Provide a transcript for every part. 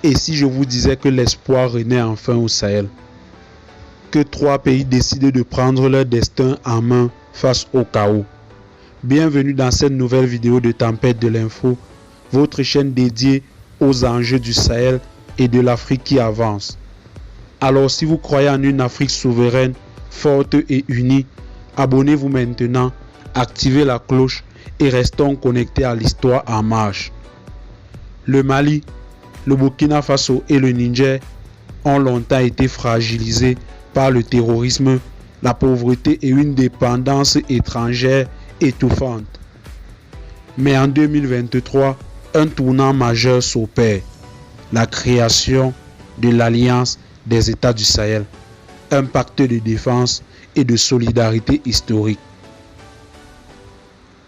Et si je vous disais que l'espoir renaît enfin au Sahel? Que 3 pays décident de prendre leur destin en main face au chaos. Bienvenue dans cette nouvelle vidéo de Tempête de l'info, votre chaîne dédiée aux enjeux du Sahel et de l'Afrique qui avance. Alors si vous croyez en une Afrique souveraine, forte et unie, abonnez-vous maintenant, activez la cloche et restons connectés à l'histoire en marche. Le Mali, le Burkina Faso et le Niger ont longtemps été fragilisés par le terrorisme, la pauvreté et une dépendance étrangère étouffante. Mais en 2023, un tournant majeur s'opère, la création de l'Alliance des États du Sahel, un pacte de défense et de solidarité historique.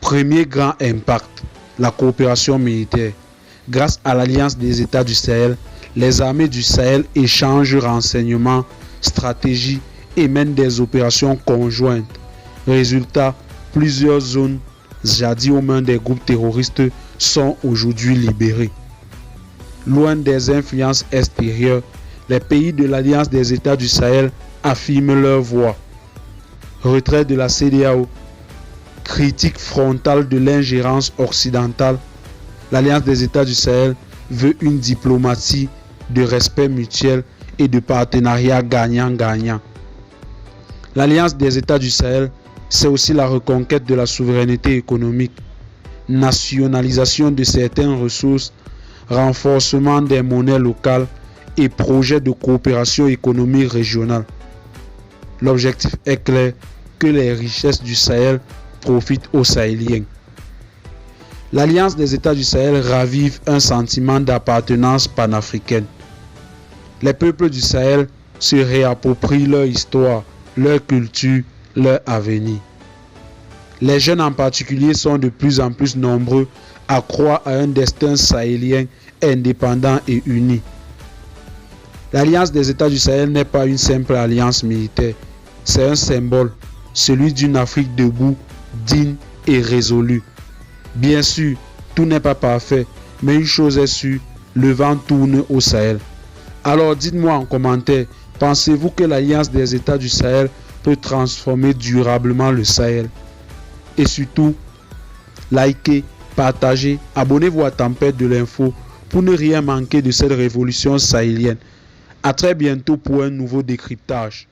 Premier grand impact, la coopération militaire. Grâce à l'Alliance des États du Sahel, les armées du Sahel échangent renseignements, stratégies et mènent des opérations conjointes. Résultat, plusieurs zones jadis aux mains des groupes terroristes sont aujourd'hui libérées. Loin des influences extérieures, les pays de l'Alliance des États du Sahel affirment leur voix. Retrait de la CEDEAO, critique frontale de l'ingérence occidentale, l'Alliance des États du Sahel veut une diplomatie de respect mutuel et de partenariat gagnant-gagnant. L'Alliance des États du Sahel, c'est aussi la reconquête de la souveraineté économique, nationalisation de certaines ressources, renforcement des monnaies locales et projets de coopération économique régionale. L'objectif est clair, que les richesses du Sahel profitent aux Sahéliens. L'Alliance des États du Sahel ravive un sentiment d'appartenance panafricaine. Les peuples du Sahel se réapproprient leur histoire, leur culture, leur avenir. Les jeunes en particulier sont de plus en plus nombreux à croire à un destin sahélien indépendant et uni. L'Alliance des États du Sahel n'est pas une simple alliance militaire, c'est un symbole, celui d'une Afrique debout, digne et résolue. Bien sûr, tout n'est pas parfait, mais une chose est sûre, le vent tourne au Sahel. Alors dites-moi en commentaire, pensez-vous que l'Alliance des États du Sahel peut transformer durablement le Sahel? Et surtout, likez, partagez, abonnez-vous à Tempête de l'info pour ne rien manquer de cette révolution sahélienne. A très bientôt pour un nouveau décryptage.